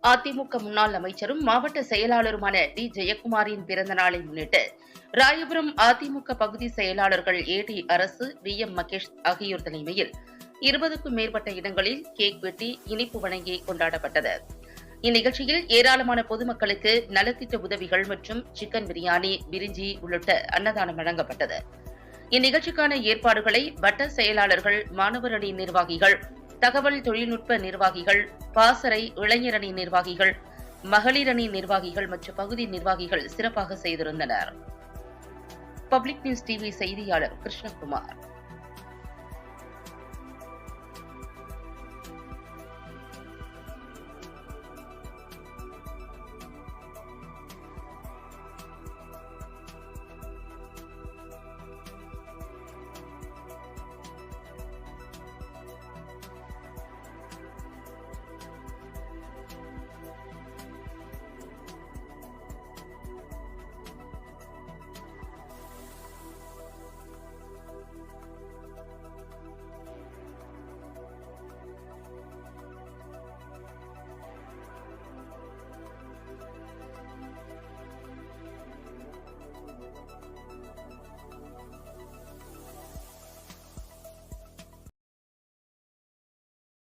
அதிமுக முன்னாள் அமைச்சரும் மாவட்ட செயலாளருமான டி. ஜெயக்குமாரின் பிறந்த நாளை முன்னிட்டு ராயபுரம் அதிமுக பகுதி செயலாளர்கள் ஏ.டி. அரசு, வி.எம். மகேஷ் ஆகியோர் தலைமையில் 20க்கும் மேற்பட்ட இடங்களில் கேக் வெட்டி இனிப்பு வழங்கி கொண்டாடப்பட்டது. இந்நிகழ்ச்சியில் ஏராளமான பொதுமக்களுக்கு நலத்திட்ட உதவிகள் மற்றும் சிக்கன் பிரியாணி, பிரிஞ்சி உள்ளிட்ட அன்னதானம் வழங்கப்பட்டது. இந்நிகழ்ச்சிக்கான ஏற்பாடுகளை வட்ட செயலாளர்கள், மாணவர் அணி நிர்வாகிகள், தகவல் தொழில்நுட்ப நிர்வாகிகள், பாசறை இளைஞர் அணி நிர்வாகிகள், மகளிர் அணி நிர்வாகிகள் மற்றும் பகுதி நிர்வாகிகள் சிறப்பாக செய்திருந்தனர். பப்ளிக் நியூஸ் டிவி செய்தியாளர் கிருஷ்ணகுமார்.